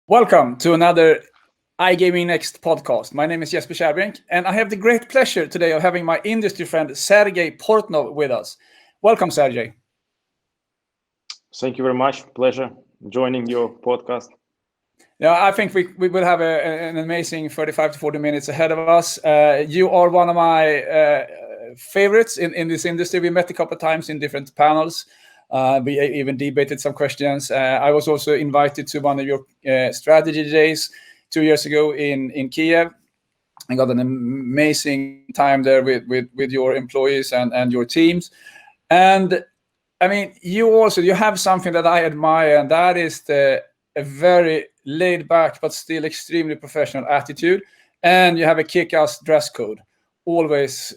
Welcome to another iGaming Next podcast. My name is Jesper Kärrbrink, and I have the great pleasure today of having my industry friend Sergey Portnov with us. Welcome, Sergey. Thank you very much. Pleasure joining your podcast. Yeah, I think we will have an amazing 35 to 40 minutes ahead of us. You are one of my favorites in this industry. We met a couple of times in different panels. We even debated some questions. I was also invited to one of your strategy days 2 years ago in Kiev. I got an amazing time there with your employees and your teams. And I mean, you have something that I admire, and that is a very laid back but still extremely professional attitude. And you have a kick-ass dress code. Always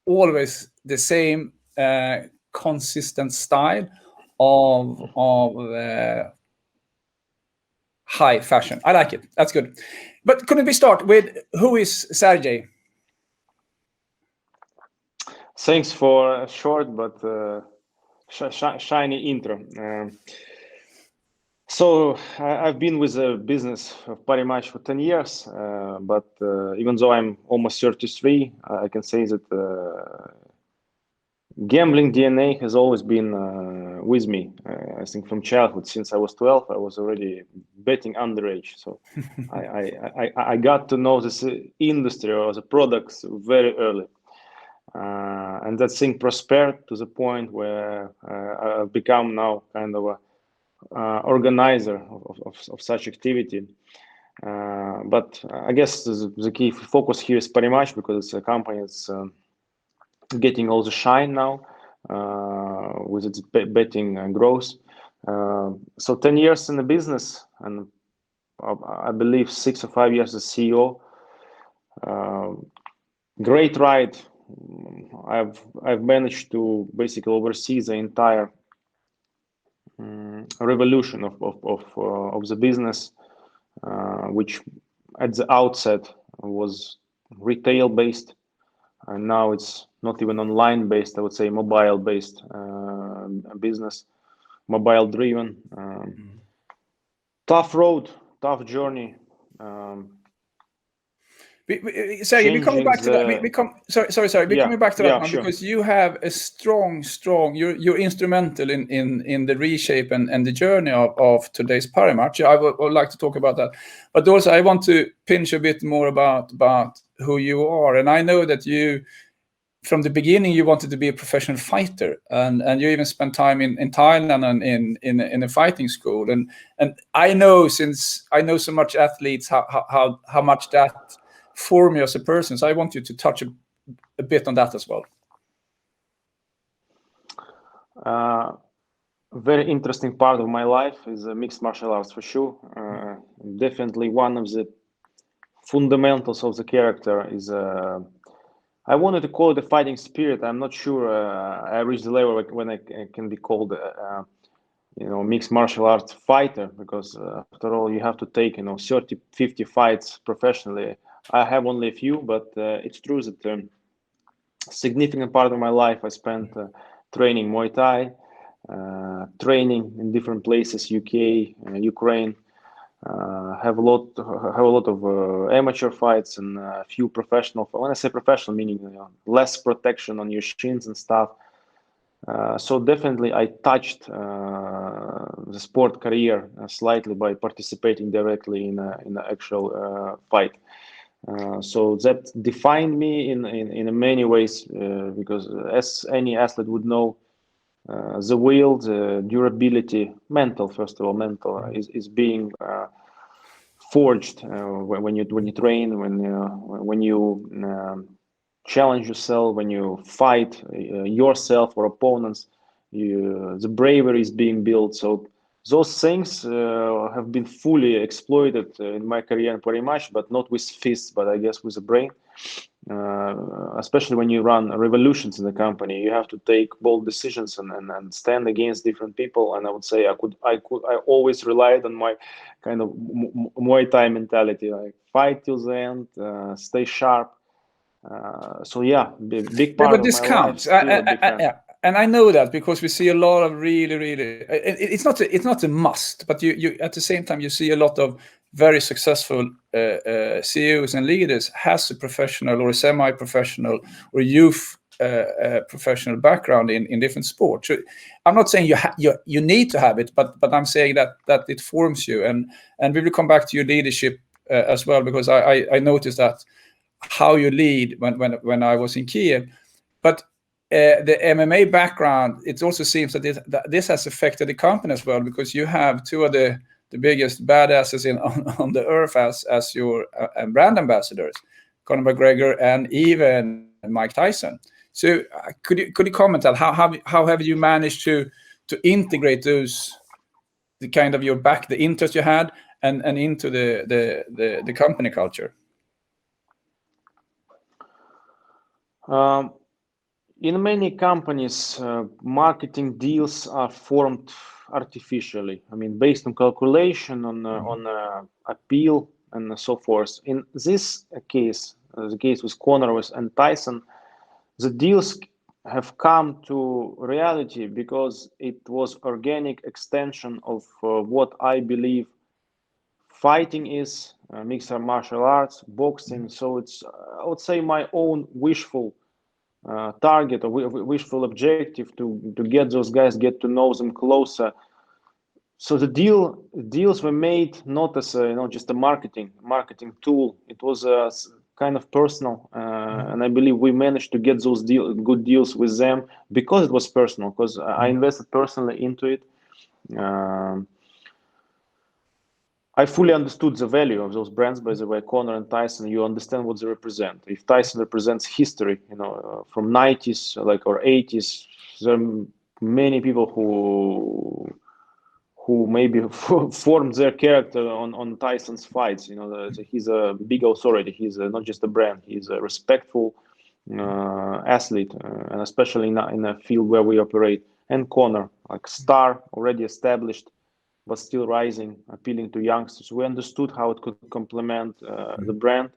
the same consistent style of high fashion. I like it. That's good. But couldn't we start with who is Sergey? Thanks for a short but shiny intro. So I've been with the business of Parimatch for 10 years, but even though I'm almost 33, I can say that gambling DNA has always been with me. I think from childhood, since I was 12, I was already betting underage. So I got to know this industry or the products very early. And that thing prospered to the point where I've become now kind of a organizer of such activity. But I guess the key focus here is Parimatch, because it's a company that's getting all the shine now with its betting growth. So 10 years in the business, and I believe 6 or 5 years as CEO. Great ride. I've managed to basically oversee the entire revolution of the business, which at the outset was retail based, and now it's not even online based. I would say mobile based business, mobile driven. Tough road, tough journey. Sergey, we're coming back to that. Sorry. We're coming back to that now, sure. because you have a strong. You're instrumental in the reshape and the journey of today's Parimatch. I would like to talk about that, but also I want to pinch a bit more about who you are. And I know that you, from the beginning, you wanted to be a professional fighter, and you even spent time in Thailand and in a fighting school. And I know, since I know so much athletes, how much that form you as a person. So I want you to touch a bit on that as well. Very interesting part of my life is mixed martial arts, for sure. Definitely one of the fundamentals of the character is I wanted to call it a fighting spirit. I'm not sure I reached the level when I can be called mixed martial arts fighter, because after all, you have to take 30, 50 fights professionally. I have only a few, but it's true that a significant part of my life I spent training Muay Thai, training in different places, UK, Ukraine. Have a lot of amateur fights and a few professional. When I say professional, meaning less protection on your shins and stuff. So definitely I touched the sport career slightly by participating directly in an actual fight. So that defined me in many ways, because as any athlete would know, the will, the durability, first of all, mental is being forged when you train, when you challenge yourself, when you fight yourself or opponents. The bravery is being built. So those things have been fully exploited in my career in Parimatch, but not with fists, but I guess with the brain. Especially when you run revolutions in the company, you have to take bold decisions and stand against different people. And I would say I always relied on my kind of Muay Thai mentality, like fight till the end, stay sharp. So yeah, big part but of this my counts. life. Still a big fan. and I know that because we see a lot of really it's not a must, but you at the same time you see a lot of very successful CEOs and leaders has a professional or a semi-professional or youth professional background in different sports. So I'm not saying you need to have it, but I'm saying that it forms you, and we will come back to your leadership as well, because I noticed that how you lead when I was in Kiev, but the MMA background, it also seems that this has affected the company as well, because you have two of the biggest badasses on the earth as your brand ambassadors, Conor McGregor and even Mike Tyson. So could you comment on how have you managed to integrate those, the kind of the interest you had and into the company culture? In many companies, marketing deals are formed artificially. I mean, based on calculation, on appeal, and so forth. In this case, the case with Conor and Tyson, the deals have come to reality because it was organic extension of what I believe fighting is, mixed martial arts, boxing. So it's, I would say, my own wishful target or wishful objective to get those guys, get to know them closer. So the deals were made not as just a marketing tool. It was a kind of personal, and I believe we managed to get those good deals with them because it was personal. Because I invested personally into it. I fully understood the value of those brands. By the way, Conor and Tyson, you understand what they represent. If Tyson represents history, from 90s or 80s, there are many people who maybe formed their character on Tyson's fights. He's a big authority. He's not just a brand. He's a respectful athlete, and especially in a field where we operate. And Conor, like star, already established, but still rising, appealing to youngsters. We understood how it could complement the brand,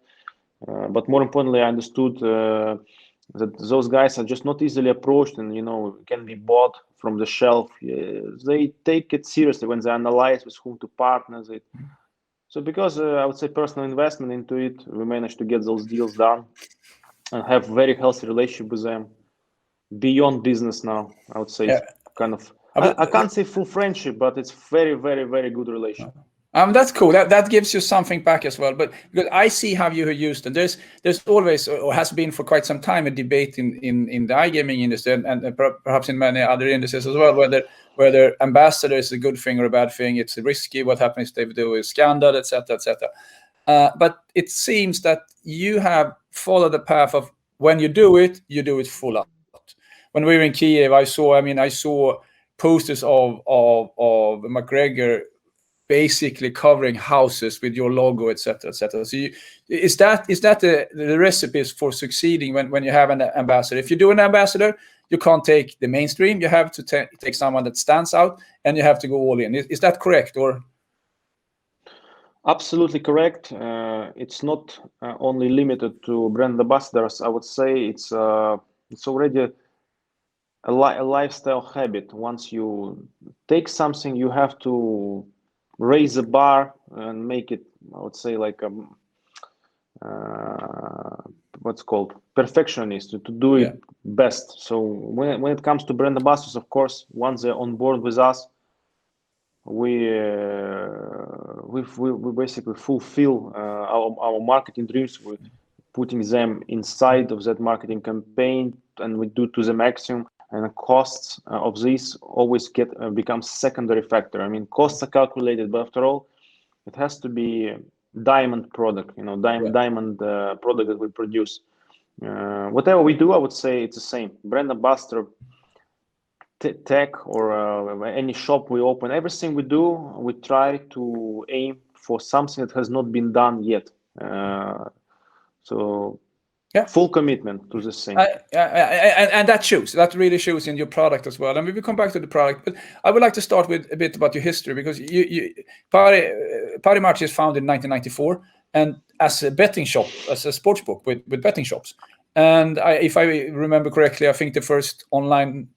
but more importantly, I understood that those guys are just not easily approached, and can be bought from the shelf. They take it seriously when they analyze with whom to partner it. So because I would say personal investment into it, we managed to get those deals done and have very healthy relationship with them beyond business now. I would say kind of, I can't say full friendship, but it's very, very, very good relationship. That's cool. That gives you something back as well. But because I see how you used them. There's always, or has been for quite some time, a debate in the iGaming industry and perhaps in many other industries as well, whether ambassador is a good thing or a bad thing. It's risky. What happens if they do a scandal, etc., etc. But it seems that you have followed the path of when you do it full out. When we were in Kiev, I saw posters of McGregor basically covering houses with your logo, etc., etc. So is that the recipes for succeeding when you have an ambassador? If you do an ambassador, you can't take the mainstream. You have to take someone that stands out, and you have to go all in. Is that correct, or? Absolutely correct. It's not only limited to brand ambassadors. I would say it's already a lifestyle habit. Once you take something, you have to raise the bar and make it, I would say, like what's called perfectionist, to do it best. So when it comes to brand ambassadors, of course, once they're on board with us, we basically fulfill our marketing dreams with putting them inside of that marketing campaign, and we do to the maximum. And the costs of this always become secondary factor. I mean, costs are calculated, but after all, it has to be diamond product, diamond product that we produce. Whatever we do, I would say it's the same. Brand ambassador, tech, or any shop we open, everything we do, we try to aim for something that has not been done yet. Full commitment to the same. And that shows. That really shows in your product as well. And we will come back to the product, but I would like to start with a bit about your history, because Parimatch is founded in 1994, and as a betting shop, as a sports book with betting shops. And if I remember correctly, I think the first online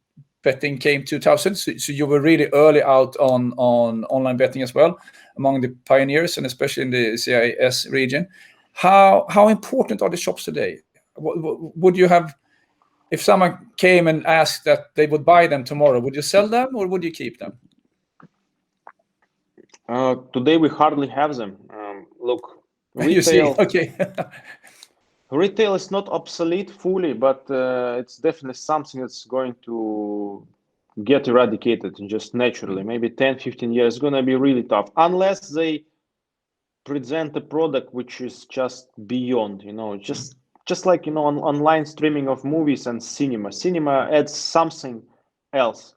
betting came 2000, so you were really early out on online betting as well, among the pioneers, and especially in the CIS region. How important are the shops today? Would you have, if someone came and asked that they would buy them tomorrow, would you sell them or would you keep them? Today we hardly have them. Look, retail. You see, okay. Retail is not obsolete fully, but it's definitely something that's going to get eradicated just naturally. Maybe 10, 15 years, it's going to be really tough unless they present a product which is just beyond, just like, online streaming of movies and cinema. Cinema adds something else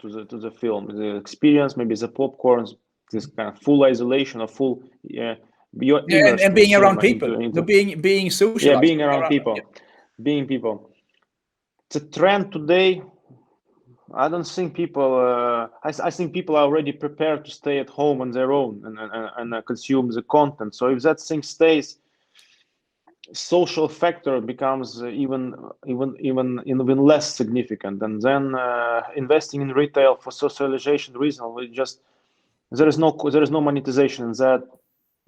to the film, the experience, maybe the popcorns, this kind of full isolation or full and being around people, being socialized. Yeah, being around people, being people. It's a trend today. I don't think people. I think people are already prepared to stay at home on their own and consume the content. So if that thing stays, social factor becomes even less significant. And then investing in retail for socialization reason, there is no monetization in that.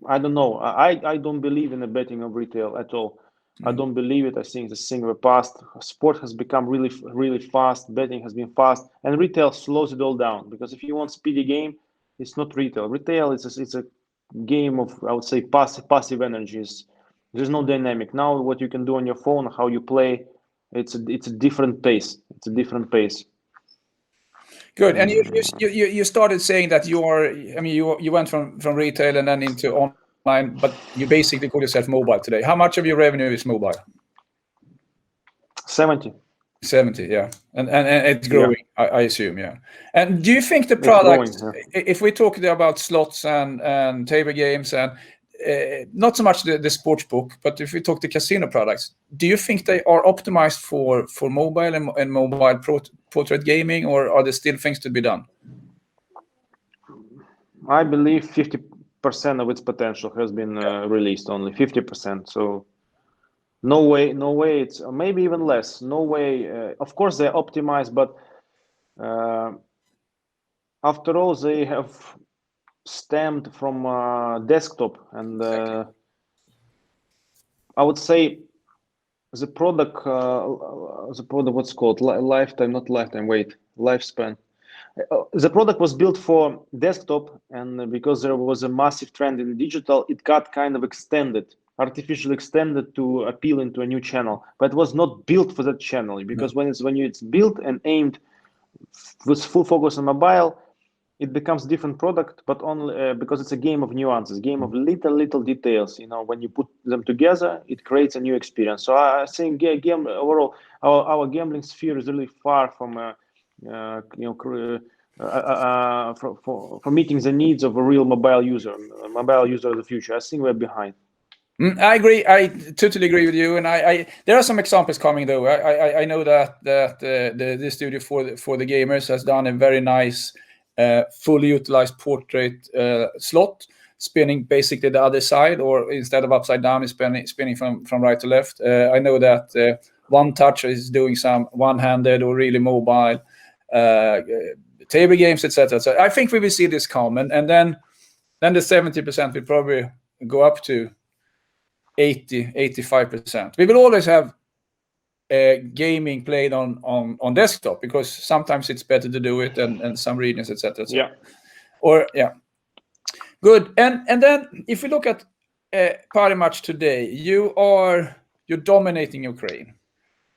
I don't know. I don't believe in the betting of retail at all. I don't believe it. I think the thing of the past. Sport has become really, really fast. Betting has been fast, and retail slows it all down. Because if you want speedy game, it's not retail. Retail it's a game of, I would say, passive energies. There's no dynamic. Now, what you can do on your phone, how you play, it's a different pace. It's a different pace. Good. And you started saying that you went from retail and then into online, but you basically call yourself mobile today. How much of your revenue is mobile? 70, yeah. And it's growing, yeah. I assume, yeah. And do you think the product, if we talk about slots and table games and not so much the sports book, but if we talk the casino products, do you think they are optimized for mobile and mobile portrait gaming, or are there still things to be done? I believe 50% of its potential has been released, only 50%. So no way, it's maybe even less. No way. Of course, they're optimized, but after all, they have stemmed from desktop, and I would say the product, what's called lifespan. The product was built for desktop, and because there was a massive trend in digital, it got kind of artificially extended to appeal into a new channel. But it was not built for that channel, because when it's built and aimed with full focus on mobile, it becomes a different product, but only because it's a game of nuances, game of little details. When you put them together, it creates a new experience. So I think overall, our gambling sphere is really far from for meeting the needs of a real mobile user of the future. I think we're behind. I agree. I totally agree with you. And I there are some examples coming though. I know that the studio for the gamers has done a very nice, fully utilized portrait slot, spinning basically the other side, or instead of upside down, is spinning from right to left. I know that One Touch is doing some one-handed or really mobile table games, etc. So I think we will see this come, and then the 70% will probably go up to 85%. We will always have gaming played on desktop, because sometimes it's better to do it in some regions, etc. Yeah. Good. And then if we look at Parimatch today, you're dominating Ukraine.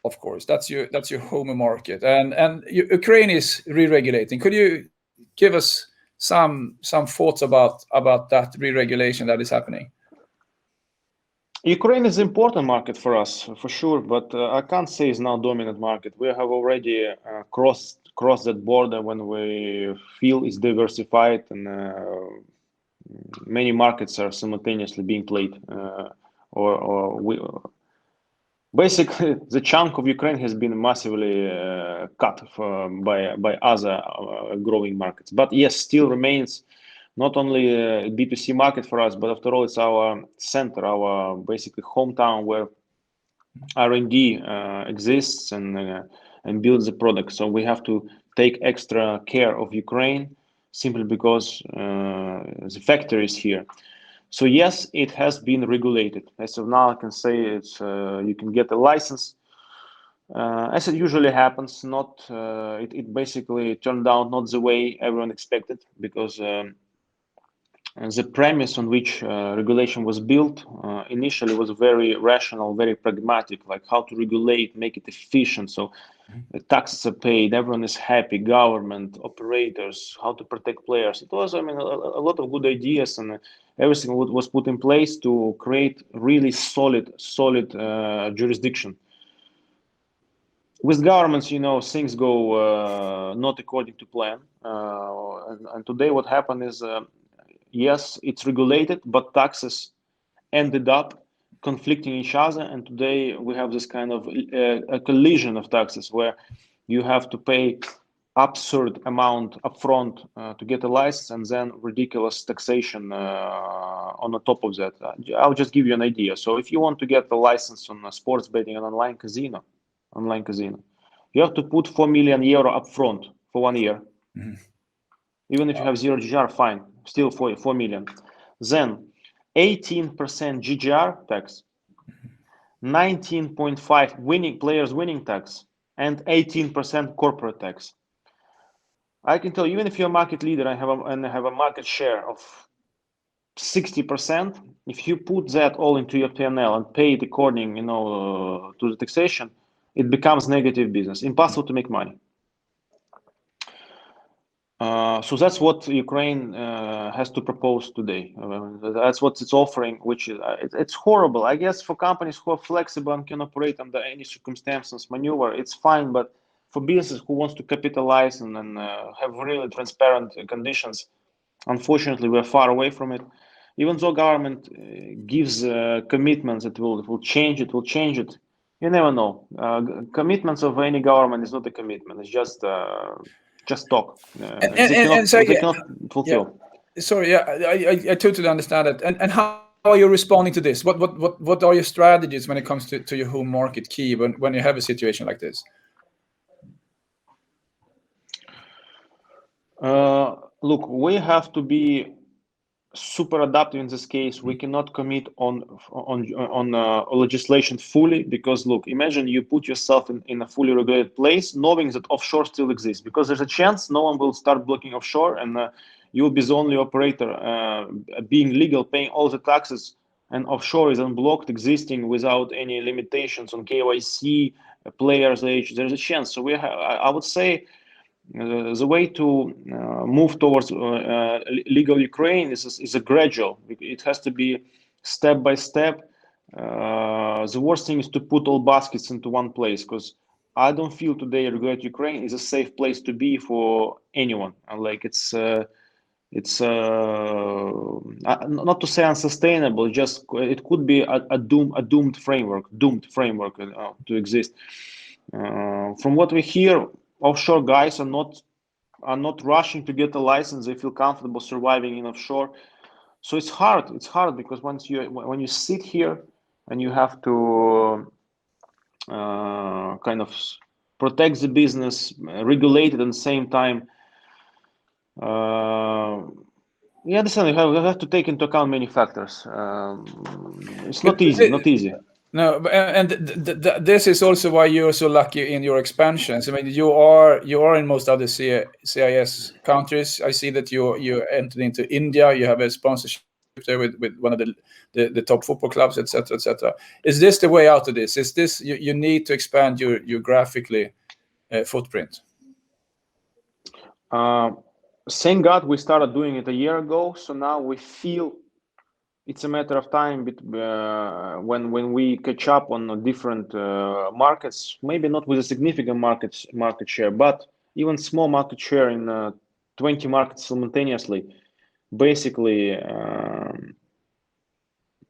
Of course, that's your home market, and Ukraine is re-regulating. Could you give us some thoughts about that re-regulation that is happening? Ukraine is an important market for us, for sure, but I can't say it's now dominant market. We have already crossed that border when we feel it's diversified, and many markets are simultaneously being played. Basically, the chunk of Ukraine has been massively cut by other growing markets. But yes, still remains not only a B2C market for us, but after all, it's our center, our basically hometown where R&D exists, and and build the product. So we have to take extra care of Ukraine simply because the factory is here. So yes, it has been regulated. As of now, I can say it's you can get a license. As it usually happens, it basically turned out not the way everyone expected, because the premise on which regulation was built initially was very rational, very pragmatic, like how to regulate, make it efficient, so the taxes are paid, everyone is happy, government, operators, how to protect players. It was, I mean, a lot of good ideas, and everything was put in place to create really solid jurisdiction. With governments, things go not according to plan. And today what happened is, yes, it's regulated, but taxes ended up conflicting each other. And today we have this kind of a collision of taxes where you have to pay absurd amount upfront to get a license, and then ridiculous taxation on the top of that. I'll just give you an idea. So if you want to get a license on sports betting and online casino, you have to put 4 million euro upfront for 1 year. Even if you have zero GGR, fine, still 4 million. Then 18% GGR tax, 19.5 players winning tax, and 18% corporate tax. I can tell you, even if you're a market leader and have a market share of 60%, if you put that all into your P&L and pay it according, to the taxation, it becomes negative business, impossible to make money. So that's what Ukraine has to propose today. That's what it's offering, which is it's horrible. I guess for companies who are flexible and can operate under any circumstances, maneuver, it's fine. But for businesses who wants to capitalize and have really transparent conditions, unfortunately, we're far away from it. Even though government gives commitments that it will change it, you never know. Commitments of any government is not a commitment. It's just talk. They cannot fulfill. Yeah. Sorry, I totally understand it. And how are you responding to this? What are your strategies when it comes to your home market, Kyiv, when you have a situation like this? Look, we have to be super adaptive in this case. We cannot commit on legislation fully, because look, imagine you put yourself in a fully regulated place knowing that offshore still exists, because there's a chance no one will start blocking offshore, and you'll be the only operator being legal, paying all the taxes, and offshore is unblocked, existing without any limitations on KYC, players age. There's a chance. So I would say the way to move towards legal Ukraine is a gradual. It has to be step by step. The worst thing is to put all baskets into one place, because I don't feel today regulated Ukraine is a safe place to be for anyone. Like it's not to say unsustainable. It could be a doomed framework to exist. From what we hear, offshore guys are not rushing to get a license. They feel comfortable surviving in offshore. So it's hard because when you sit here and you have to kind of protect the business, regulate it at the same time, you understand, you have to take into account many factors. It's not easy. No, and this is also why you're so lucky in your expansions. I mean, you are in most other CIS countries. I see that you entered into India. You have a sponsorship there with one of the top football clubs, etc., etc. Is this the way out of this? Is this you need to expand your geographically footprint? Thank God we started doing it a year ago. So now we feel it's a matter of time when we catch up on different markets, maybe not with a significant market share, but even small market share in 20 markets simultaneously, basically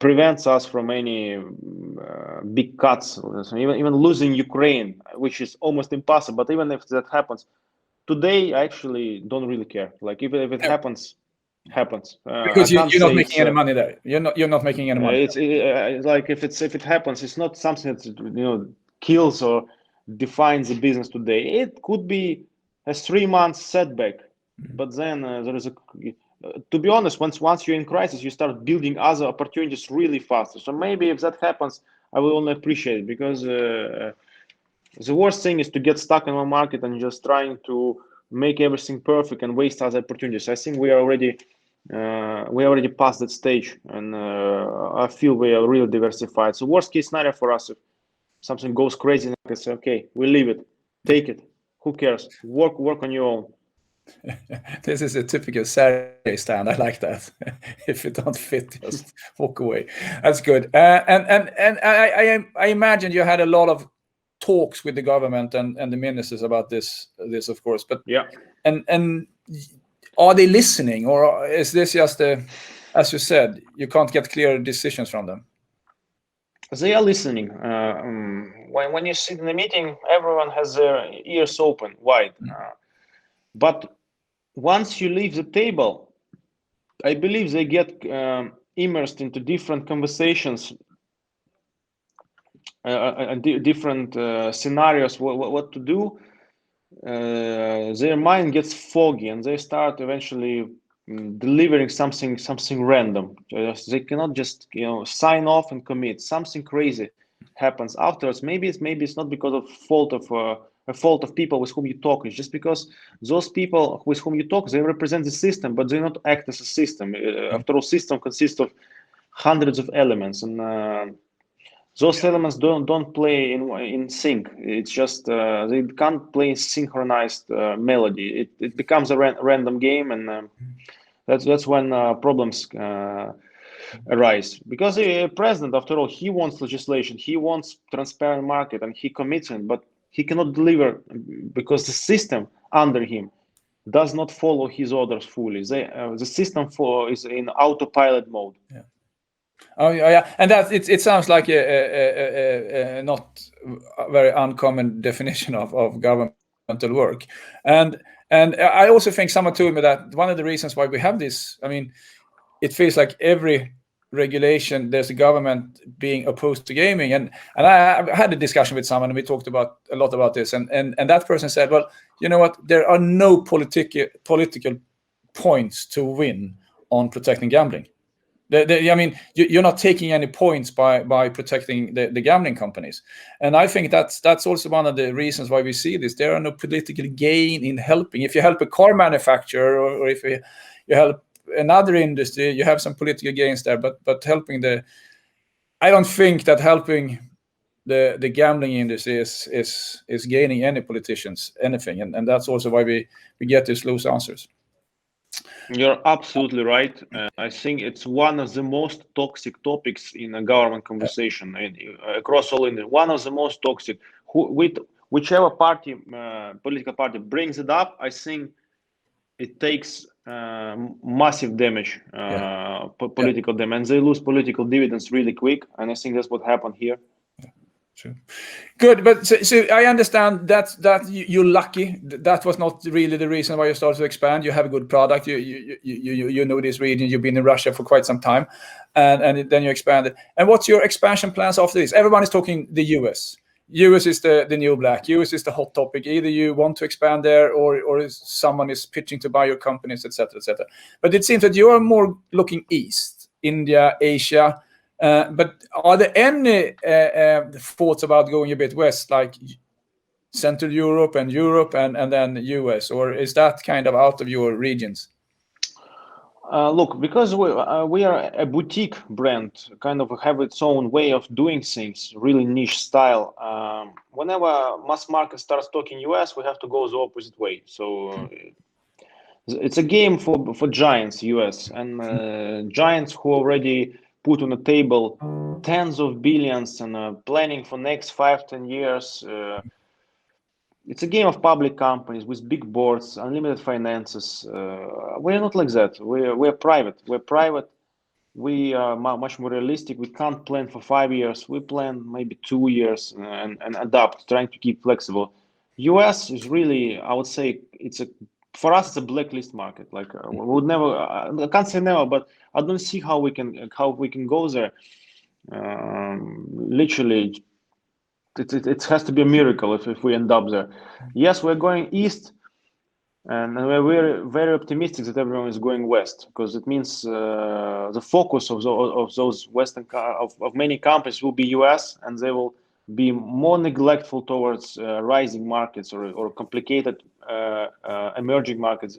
prevents us from any big cuts. Even losing Ukraine, which is almost impossible. But even if that happens, today I actually don't really care. Like even if it happens. Because you're not making any money there. You're not making any money. It's like if it happens, it's not something that kills or defines the business today. It could be a 3-month setback, but then there is a. To be honest, once you're in crisis, you start building other opportunities really fast. So maybe if that happens, I will only appreciate it, because the worst thing is to get stuck in one market and just trying to make everything perfect and waste other opportunities. I think we are already past that stage, and I feel we are really diversified. So worst case scenario for us, if something goes crazy, I can say, okay, we leave it, take it. Who cares? Work on your own. This is a typical Sergey stand. I like that. If it don't fit, just walk away. That's good. And I imagine you had a lot of talks with the government and the ministers about this, of course. But yeah, and are they listening, or is this just as you said, you can't get clear decisions from them? They are listening. When you sit in a meeting, everyone has their ears open wide. But once you leave the table, I believe they get immersed into different conversations, different scenarios, what to do. Their mind gets foggy, and they start eventually delivering something random. They cannot just sign off and commit. Something crazy happens afterwards. Maybe it's not because of a fault of people with whom you talk. It's just because those people with whom you talk, they represent the system, but they not act as a system. After all, system consists of hundreds of elements, and those elements don't play in sync. It's just they can't play synchronized melody. It becomes a random game, and that's when problems arise. Because the president, after all, he wants legislation, he wants transparent market, and he commits it, but he cannot deliver because the system under him does not follow his orders fully. The system is in autopilot mode. Yeah. Oh yeah, and that it sounds like a not a very uncommon definition of governmental work, and I also think someone told me that one of the reasons why we have this, I mean, it feels like every regulation there's a government being opposed to gaming, and I had a discussion with someone and we talked a lot about this, and that person said, well, you know what, there are no political points to win on protecting gambling. I mean, you're not taking any points by protecting the gambling companies, and I think that's also one of the reasons why we see this. There are no political gain in helping. If you help a car manufacturer, or if you help another industry, you have some political gains there. But helping I don't think that helping the gambling industry is gaining any politicians anything, and that's also why we get these loose answers. You're absolutely right. I think it's one of the most toxic topics in a government conversation across all India. One of the most toxic. With whichever party, political party brings it up, I think it takes massive damage, political damage, and they lose political dividends really quick. And I think that's what happened here. True. Good, but so I understand that you're lucky. That was not really the reason why you started to expand. You have a good product. You know this region. You've been in Russia for quite some time, and then you expanded. And what's your expansion plans after this? Everyone is talking the US. US is the new black. US is the hot topic. Either you want to expand there, or someone is pitching to buy your companies, etc., etc. But it seems that you are more looking east, India, Asia. But are there any thoughts about going a bit west, like Central Europe and then US, or is that kind of out of your regions? Look, because we are a boutique brand, kind of have its own way of doing things, really niche style. Whenever mass market starts talking US, we have to go the opposite way. So it's a game for giants, US, and giants who already put on the table tens of billions and planning for next 5-10 years. It's a game of public companies with big boards, unlimited finances. We're not like that. We're private. We are much more realistic. We can't plan for 5 years. We plan maybe 2 years and adapt, trying to keep flexible. US is really, I would say, for us, it's a blacklist market. Like we would never. I can't say never, but I don't see how we can go there. Literally, it has to be a miracle if we end up there. Yes, we're going east, and we're very, very optimistic that everyone is going west, because it means the focus of those Western of many companies will be US, and they will be more neglectful towards rising markets or complicated emerging markets.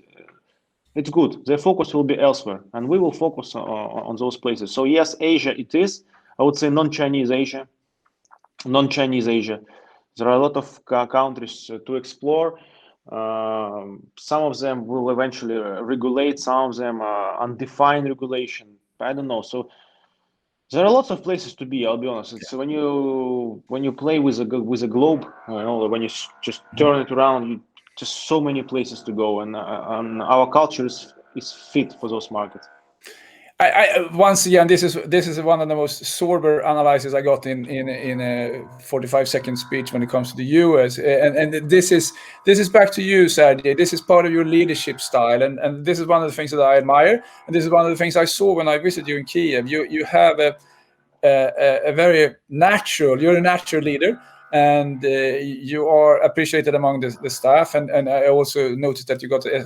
It's good. Their focus will be elsewhere, and we will focus on those places. So yes, Asia it is. I would say non-Chinese Asia. Non-Chinese Asia. There are a lot of countries to explore. Some of them will eventually regulate. Some of them are undefined regulation. I don't know. So there are lots of places to be. I'll be honest. It's when you play with a globe, when you just turn it around, just so many places to go, and our culture is fit for those markets. I once again, this is one of the most sober analysis I got in a 45-second speech when it comes to the US, and this is back to you, Sergey. This is part of your leadership style, and this is one of the things that I admire, and this is one of the things I saw when I visited you in Kiev. You have a very natural. You're a natural leader, and you are appreciated among the staff. And I also noticed that you got I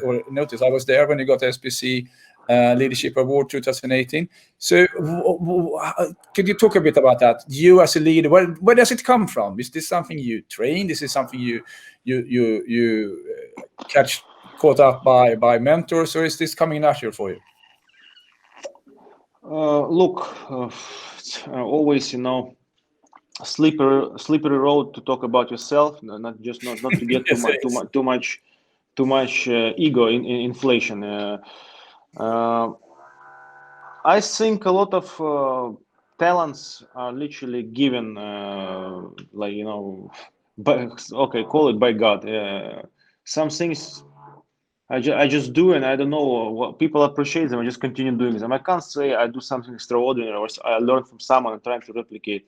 was there when you got the SBC Leadership Award 2018. So could you talk a bit about that? You as a leader, where does it come from? Is this something you train? Is this something you caught up by mentors, or is this coming natural for you? Look, always, slippery road to talk about yourself, not to get too much ego in inflation. I think a lot of talents are literally given, call it by God. Some things I just do, and I don't know what people appreciate them. I just continue doing them. I can't say I do something extraordinary or I learn from someone and trying to replicate.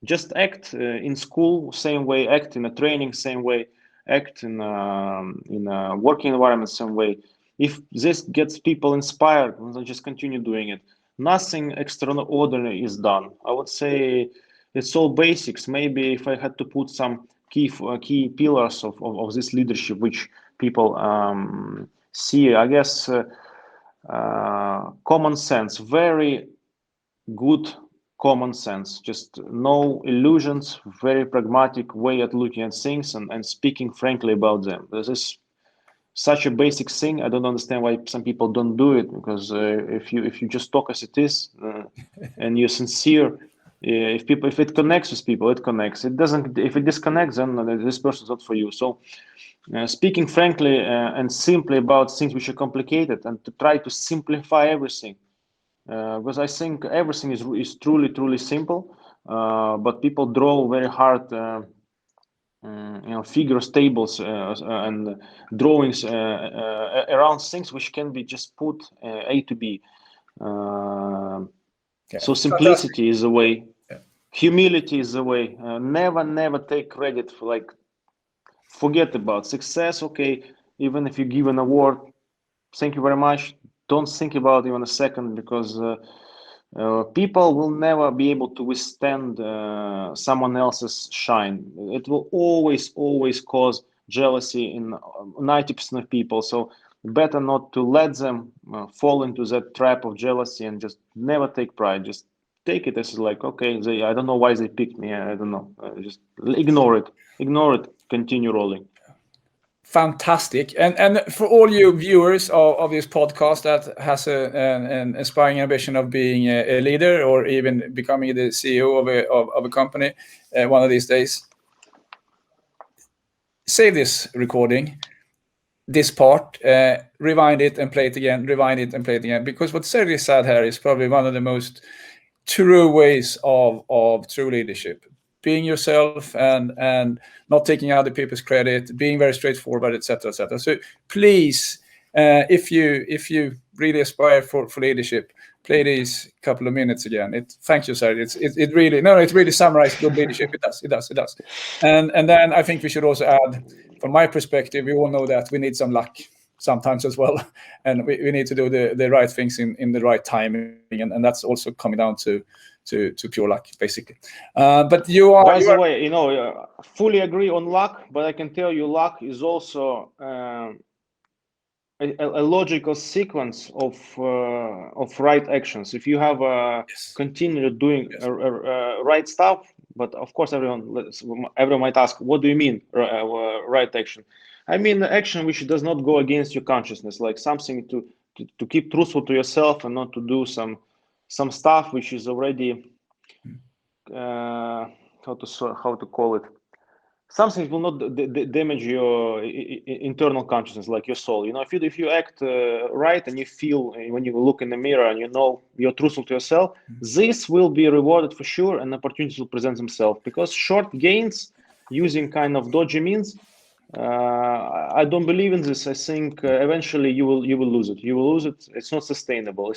Just act in school same way, act in a training same way, act in a working environment same way. If this gets people inspired, they'll just continue doing it. Nothing extraordinary is done. I would say it's all basics. Maybe if I had to put some key pillars of this leadership, which people see, I guess common sense, very good common sense, just no illusions, very pragmatic way at looking at things and speaking frankly about them. This is such a basic thing. I don't understand why some people don't do it, because if you just talk as it is and you're sincere, if it connects with people, it connects. It doesn't. If it disconnects, then this person's not for you. So speaking frankly and simply about things which are complicated, and to try to simplify everything, because I think everything is truly simple, but people draw very hard figures, tables, and drawings around things which can be just put A to B. So simplicity is the way. Yeah. Humility is the way. Never take credit for, forget about success. Okay, even if you give an award, thank you very much. Don't think about it even a second, because people will never be able to withstand someone else's shine. It will always cause jealousy in 90% of people. So better not to let them fall into that trap of jealousy, and just never take pride. Just take it as okay, I don't know why they picked me. I don't know. Just ignore it. Continue rolling. Fantastic. And for all you viewers of this podcast that has an inspiring ambition of being a leader, or even becoming the CEO of a company one of these days, save this recording, this part, rewind it and play it again, because what Sergey said here is probably one of the most true ways of true leadership. Being yourself and not taking other people's credit, being very straightforward, etc., etc. So please, if you really aspire for leadership, play these couple of minutes again. Thank you, sir. It really summarizes good leadership. It does. And then I think we should also add, from my perspective, we all know that we need some luck sometimes as well, and we need to do the right things in the right timing, and that's also coming down to to pure luck, basically. But you are. By the way, fully agree on luck, but I can tell you, luck is also a logical sequence of right actions. If you have continue doing right stuff, but of course everyone might ask, what do you mean right action? I mean action which does not go against your consciousness, like something to keep truthful to yourself and not to do some stuff which is already how to call it. Something will not damage your internal consciousness, like your soul. If you act right and you feel when you look in the mirror and you're truthful to yourself, this will be rewarded for sure, and opportunities will present themselves. Because short gains using kind of dodgy means, I don't believe in this. I think eventually you will lose it. You will lose it. It's not sustainable.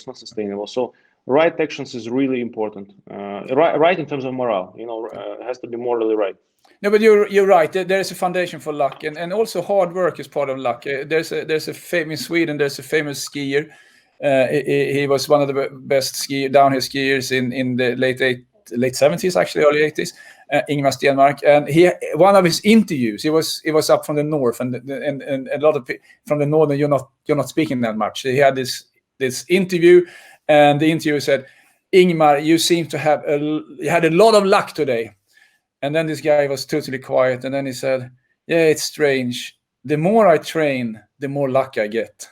So right actions is really important. Right in terms of morale. It has to be morally right. No, but you're right. There is a foundation for luck, and also hard work is part of luck. There's a famous Sweden. There's a famous skier. He was one of the best downhill skiers in the late 70s, actually early 80s. Ingemar Stenmark, and one of his interviews. He was up from the north, and a lot of people from the northern. You're not speaking that much. He had this interview, and the interviewer said, "Ingemar, you seem to have you had a lot of luck today." And then this guy was totally quiet. And then he said, "Yeah, it's strange. The more I train, the more luck I get."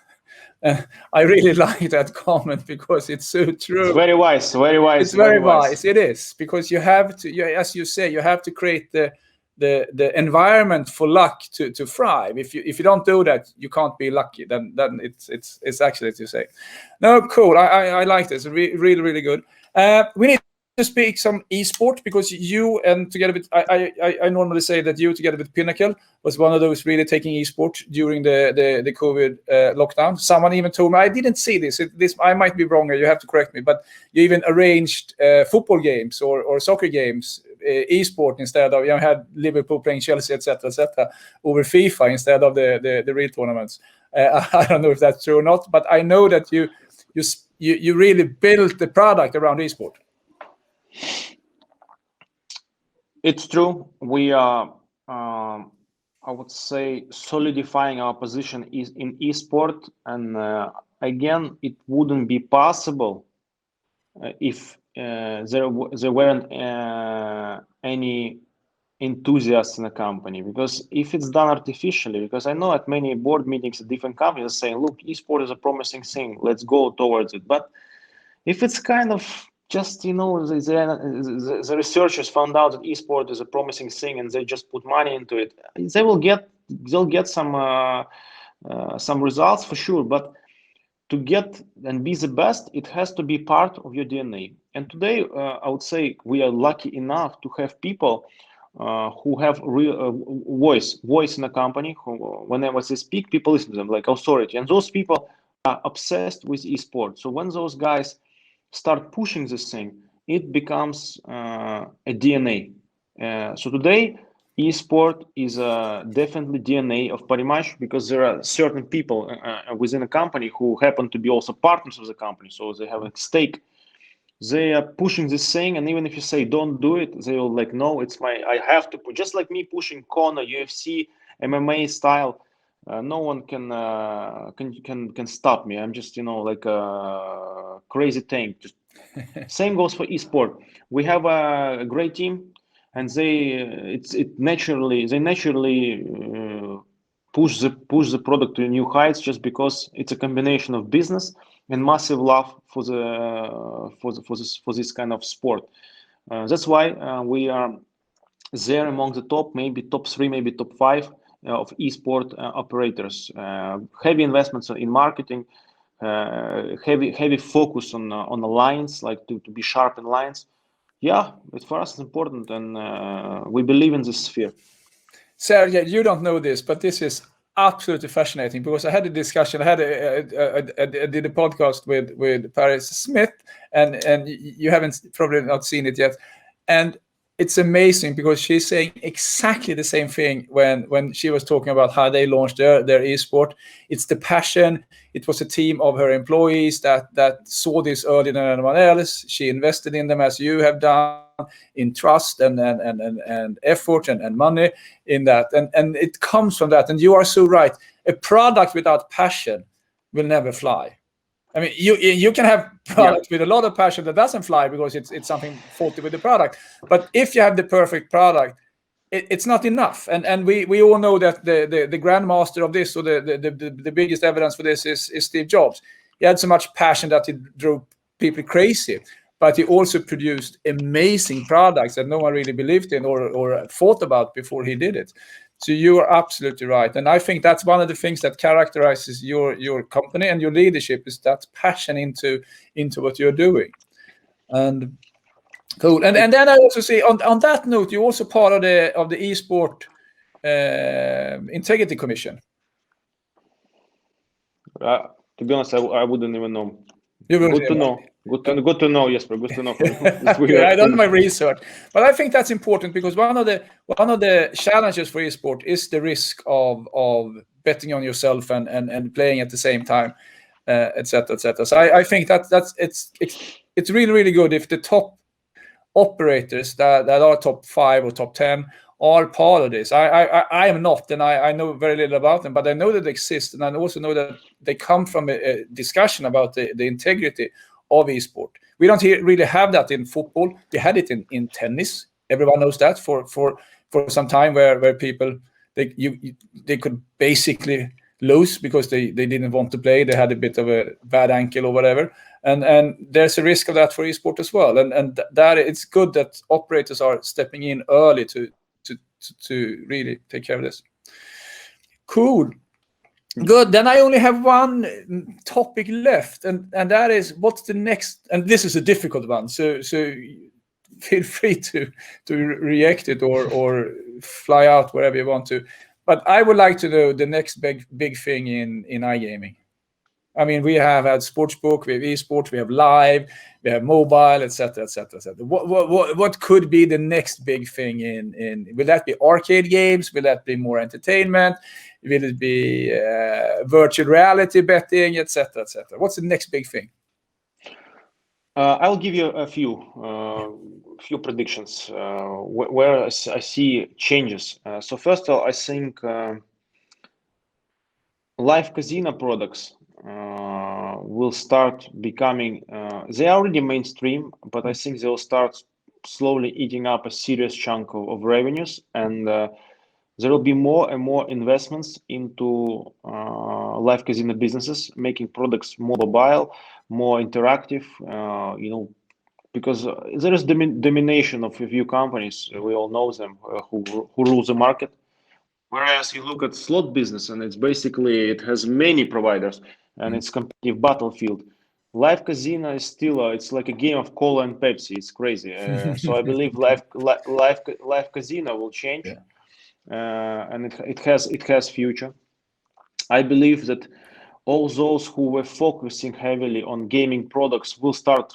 I really like that comment because it's so true. It's very wise. It's very wise. It is, because you have to, as you say, you have to create the environment for luck to thrive. If you don't do that, you can't be lucky. Then it's actually, as you say. No, cool. I like this. Really, really good. We need to speak some eSport, because you and together with I normally say that you together with Pinnacle was one of those really taking eSport during the COVID lockdown. Someone even told me, I didn't see this. I might be wrong, you have to correct me, but you even arranged football games or soccer games, eSport, instead of, had Liverpool playing Chelsea, etc., over FIFA instead of the real tournaments. I don't know if that's true or not, but I know that you really built the product around eSport. It's true. We are, I would say, solidifying our position in eSport, and again, it wouldn't be possible if there weren't any enthusiasts in the company. Because if it's done artificially, because I know at many board meetings at different companies are saying, "Look, eSport is a promising thing. Let's go towards it." But if it's kind of just, the researchers found out that eSport is a promising thing and they just put money into it, they'll get some results for sure. But to get and be the best, it has to be part of your DNA. And today, I would say we are lucky enough to have people who have real voice in the company. Who, whenever they speak, people listen to them like authority. And those people are obsessed with eSport. So when those guys start pushing this thing, it becomes a DNA. So today, eSport is definitely DNA of Parimatch, because there are certain people within a company who happen to be also partners of the company, so they have a stake. They are pushing this thing, and even if you say don't do it, they will like, no, it's I have to put, just like me pushing Kona, UFC, MMA style. No one can stop me. I'm just like a crazy thing. Just same goes for eSport. We have a great team, and they naturally push the product to new heights, just because it's a combination of business and massive love for this kind of sport. That's why we are there among the maybe top 3, maybe top 5 of eSport operators. Heavy investments in marketing, heavy focus on the lines, like to be sharp in lines. Yeah, for us it's important, and we believe in this sphere. Sergey, you don't know this, but this is absolutely fascinating, because I had a discussion. I did a podcast with Paris Smith, and you haven't probably not seen it yet. And it's amazing because she's saying exactly the same thing when she was talking about how they launched their eSport. It's the passion. It was a team of her employees that saw this earlier than anyone else. She invested in them, as you have done, in trust and effort and money in that. And it comes from that. And you are so right. A product without passion will never fly. I mean, you can have products with a lot of passion that doesn't fly because it's something faulty with the product. But if you have the perfect product, it's not enough. And we all know that the grandmaster of this, or the biggest evidence for this, is Steve Jobs. He had so much passion that he drove people crazy, but he also produced amazing products that no one really believed in or thought about before he did it. So you are absolutely right. And I think that's one of the things that characterizes your company and your leadership, is that passion into what you're doing. And cool. And then I also see on that note, you're also part of the eSport Integrity Commission. To be honest, I wouldn't even know. Good to know. Good to know, Jesper. Good to know. I done my research, but I think that's important because one of the challenges for eSport is the risk of betting on yourself and playing at the same time, etc. So I think that's it's really, really good if the top operators that are top 5 or top 10 are part of this. I am not, and I know very little about them, but I know that they exist, and I also know that they come from a discussion about the integrity of eSport. We don't really have that in football. We had it in tennis. Everyone knows that for some time, where people they could basically lose because they didn't want to play. They had a bit of a bad ankle or whatever, and there's a risk of that for eSport as well. And that it's good that operators are stepping in early to really take care of this. Cool. Good. Then I only have one topic left, and that is, what's the next? And this is a difficult one, so feel free to react it or fly out wherever you want to. But I would like to know the next big thing in iGaming. I mean, we have had sportsbook, we have eSports, we have live, we have mobile, etc. What could be the next big thing in? Will that be arcade games? Will that be more entertainment? Will it be virtual reality betting, etc.? What's the next big thing? I'll give you a few predictions where I see changes. So first of all, I think live casino products will start becoming, they are already mainstream, but I think they'll start slowly eating up a serious chunk of revenues, and there will be more and more investments into live casino businesses, making products more mobile, more interactive, because there is domination of a few companies. We all know them, who rule the market. Whereas you look at slot business, and it has many providers, and it's competitive battlefield. Live casino is still it's like a game of cola and Pepsi. It's crazy. So I believe live casino will change, and it has future. I believe that all those who were focusing heavily on gaming products will start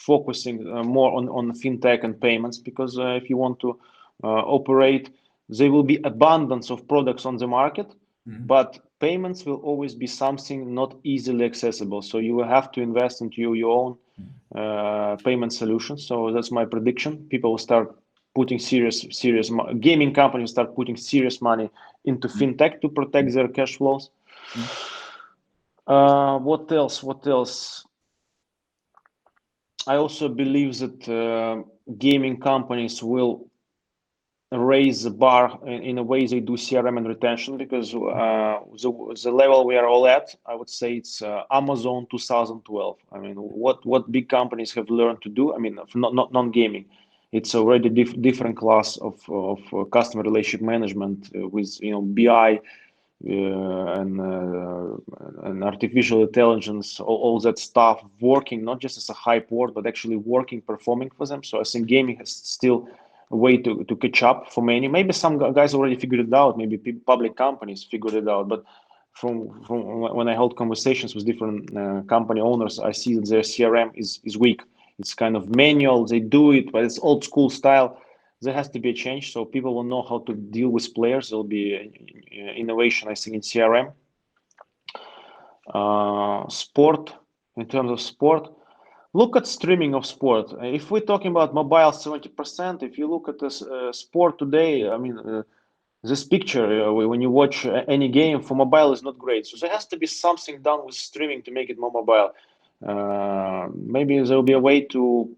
focusing more on fintech and payments, because if you want to operate, there will be abundance of products on the market, but payments will always be something not easily accessible. So you will have to invest into your own payment solutions. So that's my prediction. People will start putting serious gaming companies start putting serious money into fintech to protect their cash flows. What else? I also believe that gaming companies will raise the bar in a way they do CRM and retention, because the level we are all at, I would say it's Amazon 2012. I mean, what big companies have learned to do. I mean, not non-gaming. It's already different class of customer relationship management with BI and artificial intelligence, all that stuff working not just as a hype word, but actually working, performing for them. So I think gaming has still a way to catch up for many. Maybe some guys already figured it out. Maybe public companies figured it out. But from when I hold conversations with different company owners, I see that their CRM is weak. It's kind of manual. They do it, but it's old school style. there has to be a change. So people will know how to deal with players. There'll be innovation, I think, in CRM. Sport, in terms of sport, look at streaming of sport. If we're talking about mobile, 70%. If you look at this sport today, I mean, this picture when you watch any game for mobile is not great. So there has to be something done with streaming to make it more mobile. Maybe there will be a way to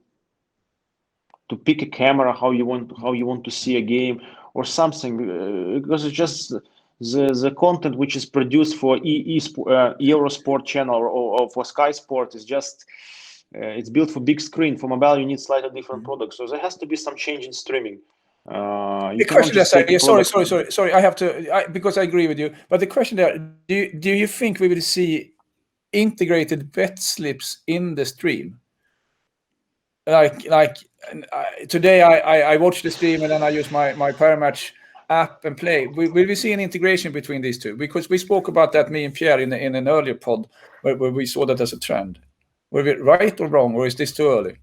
pick a camera how you want to see a game or something, because it's just the content which is produced for Eurosport channel or for Sky Sport is just it's built for big screen. For mobile, you need slightly different products. So there has to be some change in streaming. The question there, sorry, I have to, because I agree with you. But the question there, do you think we will see integrated bet slips in the stream? Like today, I watch the stream and then I use my Parimatch app and play. Will we see an integration between these two? Because we spoke about that, me and Pierre, in an earlier pod where we saw that as a trend. Were we right or wrong, or is this too early?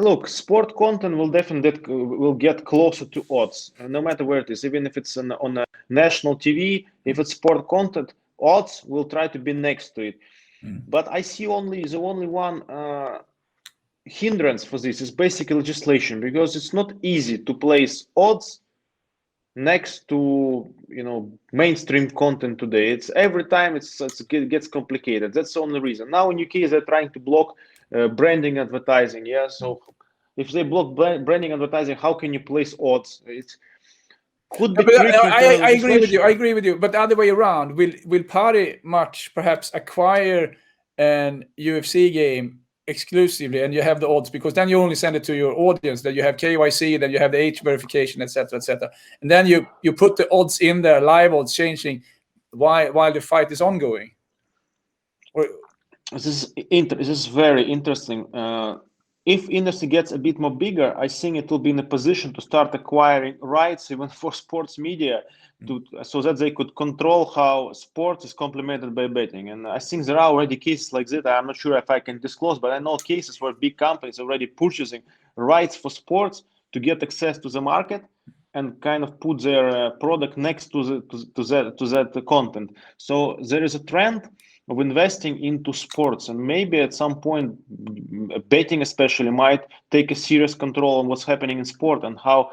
Look, sport content will definitely get closer to odds, no matter where it is. Even if it's on a national TV, if it's sport content, odds will try to be next to it. But I see the only one hindrance for this is basic legislation, because it's not easy to place odds next to mainstream content today. It's every time it gets complicated. That's the only reason. Now in UK they're trying to block branding advertising. Yeah, so if they block branding advertising, how can you place odds? It could be tricky. I agree with you. I agree with you. But the other way around, will Parimatch perhaps acquire an UFC game exclusively, and you have the odds, because then you only send it to your audience, that you have KYC, then you have the age verification, etc., and then you put the odds in there, live odds changing while the fight is ongoing. This is very interesting. If industry gets a bit more bigger, I think it will be in a position to start acquiring rights even for sports media, so that they could control how sports is complemented by betting. And I think there are already cases like that. I'm not sure if I can disclose, but I know cases where big companies are already purchasing rights for sports to get access to the market and kind of put their product next to that content. So there is a trend of investing into sports, and maybe at some point betting especially might take a serious control on what's happening in sport and how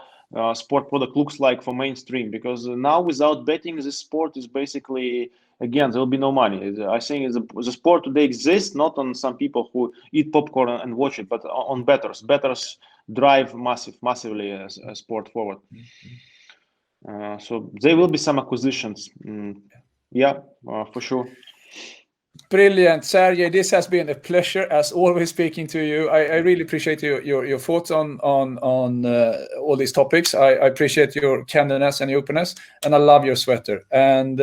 sport product looks like for mainstream, because now without betting this sport is basically, again, there will be no money. I think the sport today exists not on some people who eat popcorn and watch it, but on bettors. Bettors drive massively sport forward. So there will be some acquisitions. For sure. Brilliant, Sergey. This has been a pleasure as always speaking to you. I really appreciate your thoughts on all these topics. I appreciate your candidness and your openness, and I love your sweater. And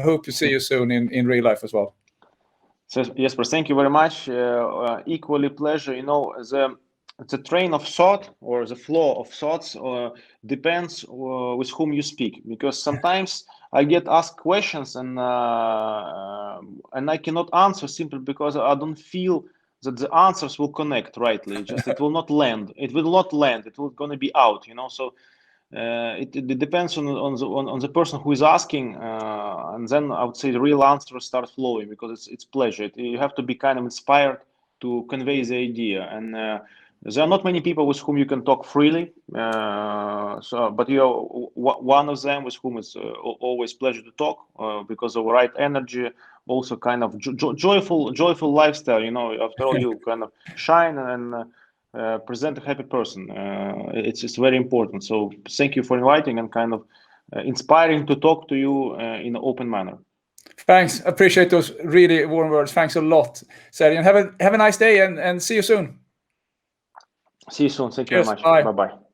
hope to see you soon in real life as well. So Jesper, thank you very much. Equally pleasure. The train of thought or the flow of thoughts depends with whom you speak, because sometimes I get asked questions and I cannot answer simply because I don't feel that the answers will connect rightly. Just it will not land. It will not land. It will gonna be out. So it depends on the person who is asking, and then I would say the real answers start flowing, because it's pleasure. You have to be kind of inspired to convey the idea, and there are not many people with whom you can talk freely. But you're one of them with whom it's always pleasure to talk, because of right energy, also kind of joyful lifestyle. After all, you kind of shine and present a happy person. It's very important. So thank you for inviting and kind of inspiring to talk to you in an open manner. Thanks. Appreciate those really warm words. Thanks a lot, Sergey. And have a nice day, and see you soon. See you soon. Thank you Cheers. very much. Bye. Bye-bye.